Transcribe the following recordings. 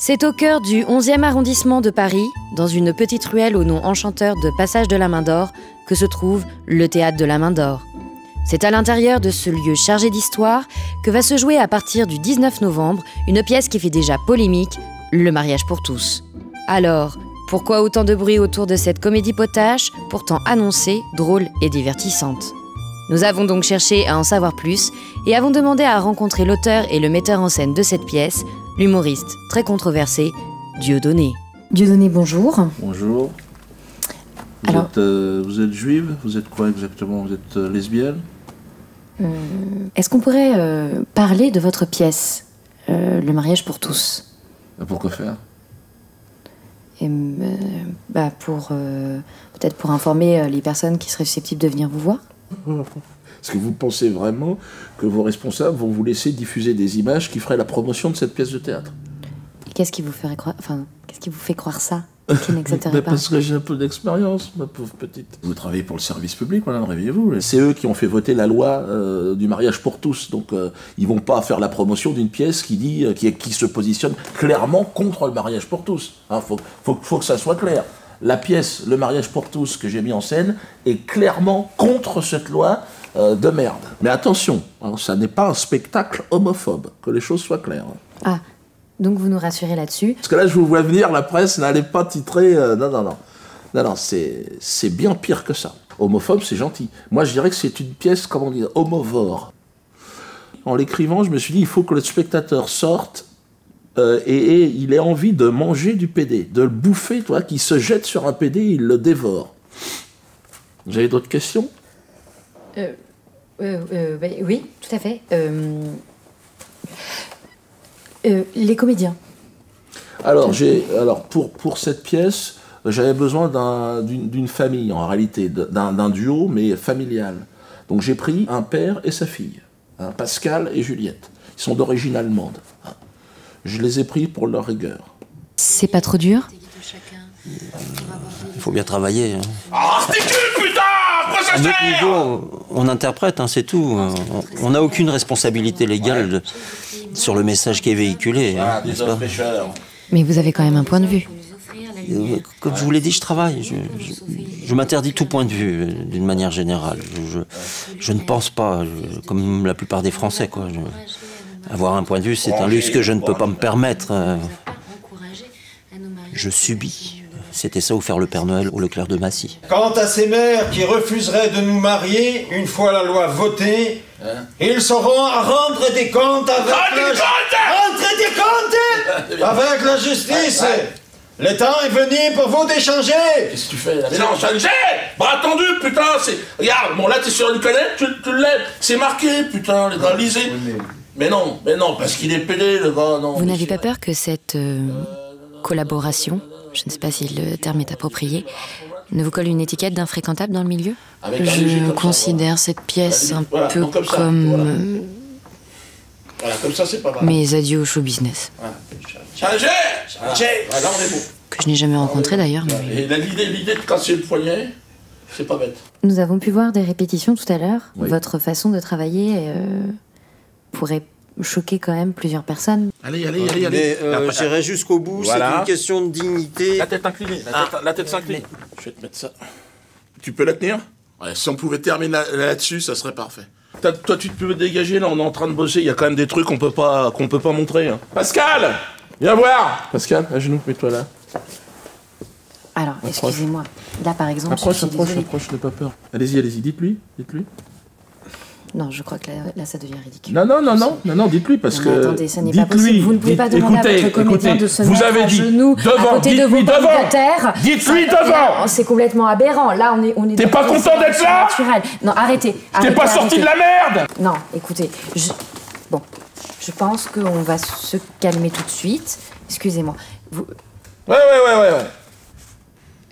C'est au cœur du 11e arrondissement de Paris, dans une petite ruelle au nom enchanteur de Passage de la Main d'Or, que se trouve le Théâtre de la Main d'Or. C'est à l'intérieur de ce lieu chargé d'histoire que va se jouer à partir du 19 novembre une pièce qui fait déjà polémique, Le mariage pour tous. Alors, pourquoi autant de bruit autour de cette comédie potache, pourtant annoncée, drôle et divertissante? Nous avons donc cherché à en savoir plus et avons demandé à rencontrer l'auteur et le metteur en scène de cette pièce, l'humoriste très controversé, Dieudonné. Dieudonné, bonjour. Bonjour. Vous êtes juive? Vous êtes quoi exactement? Vous êtes lesbienne? Est-ce qu'on pourrait parler de votre pièce, Le mariage pour tous? Pourquoi faire? Peut-être pour informer les personnes qui seraient susceptibles de venir vous voir. Est-ce que vous pensez vraiment que vos responsables vont vous laisser diffuser des images qui feraient la promotion de cette pièce de théâtre? Et qu'est-ce qui vous ferait croire, qu'est-ce qui vous fait croire ça, qui n'accepterait pas? Parce que j'ai un peu d'expérience, ma pauvre petite. Vous travaillez pour le service public, madame, réveillez-vous. C'est eux qui ont fait voter la loi du mariage pour tous, donc ils vont pas faire la promotion d'une pièce qui se positionne clairement contre le mariage pour tous. Hein, faut que ça soit clair. La pièce Le mariage pour tous que j'ai mis en scène est clairement contre cette loi de merde. Mais attention, hein, ça n'est pas un spectacle homophobe, que les choses soient claires. Ah, donc vous nous rassurez là-dessus. Parce que là, je vous vois venir, la presse n'allait pas titrer... Non, c'est bien pire que ça. Homophobe, c'est gentil. Moi, je dirais que c'est une pièce, comment dire, homovore. En l'écrivant, je me suis dit, il faut que le spectateur sorte et il ait envie de manger du PD, de le bouffer, toi, qui se jette sur un PD, il le dévore. Vous avez d'autres questions? Oui, tout à fait. Les comédiens. Alors, pour cette pièce, j'avais besoin d'une famille, en réalité, d'un duo, mais familial. Donc j'ai pris un père et sa fille, hein, Pascal et Juliette. Ils sont d'origine allemande. Hein. Je les ai pris pour leur rigueur. C'est pas trop dur? Il faut bien travailler. Hein. Ah, c'est que putain! À notre niveau, on interprète, hein, c'est tout. On n'a aucune responsabilité légale sur le message qui est véhiculé. Ah, n'est-ce pas? Mais vous avez quand même un point de vue. Comme je vous l'ai dit, je travaille. Je m'interdis tout point de vue, d'une manière générale. Je ne pense pas, comme la plupart des Français, quoi. Avoir un point de vue, c'est un luxe que je ne peux pas me permettre. Je subis. C'était ça ou faire le Père Noël au Leclerc de Massy. Quant à ces mères qui refuseraient de nous marier, une fois la loi votée, ils sauront à rendre des comptes avec avec la justice. Le temps est venu pour vous d'échanger. Qu'est-ce que tu fais là? Mais non, changer! Bras tendu, putain, c'est... Regarde, bon là t'es sur une canette, tu le lèves. C'est marqué, putain, les gars, lisez. Mais non, parce qu'il est pédé, le gars, non. Vous n'avez pas peur que cette collaboration, je ne sais pas si le terme est approprié, ne vous colle une étiquette d'infréquentable dans le milieu? Je considère cette pièce un peu comme... Voilà, comme ça, c'est pas mal. Mes adieux au show business. Changer! Là, on est bon. Que je n'ai jamais rencontré d'ailleurs. Mais... Et l'idée de casser le poignet, c'est pas bête. Nous avons pu voir des répétitions tout à l'heure. Oui. Votre façon de travailler pourrait choquer quand même plusieurs personnes. Allez. J'irai jusqu'au bout, voilà. C'est une question de dignité. La tête inclinée, la tête s'incline. Je vais te mettre ça. Tu peux la tenir? Ouais, si on pouvait terminer là-dessus, ça serait parfait. Toi, tu peux dégager, là, on est en train de bosser, il y a quand même des trucs qu'on peut pas montrer. Hein. Pascal! Viens voir! Pascal, à genoux, mets-toi là. Alors, excusez-moi. Là, par exemple, approche, n'aie pas peur. Allez-y, dites-lui. Non, je crois que là, ça devient ridicule. Non, dites-lui, parce que... Attendez, ça n'est pas possible. Vous ne pouvez pas demander à votre comédien de se mettre à genoux à côté de vos communicateurs. Dites-lui devant! C'est complètement aberrant. Là, on est... T'es pas content d'être là? Non, arrêtez. T'es pas sorti de la merde? Non, écoutez, Bon, je pense qu'on va se calmer tout de suite. Excusez-moi. Ouais.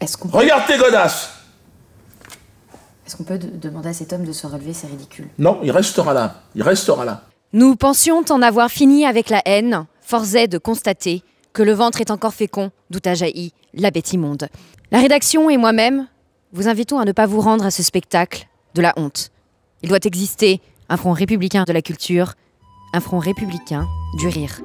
Est-ce qu'on... Regarde tes godasses! Est-ce qu'on peut demander à cet homme de se relever? C'est ridicule. Non, il restera là. Nous pensions en avoir fini avec la haine. Force est de constater que le ventre est encore fécond, d'où a jailli la bête immonde. La rédaction et moi-même vous invitons à ne pas vous rendre à ce spectacle de la honte. Il doit exister un front républicain de la culture, un front républicain du rire.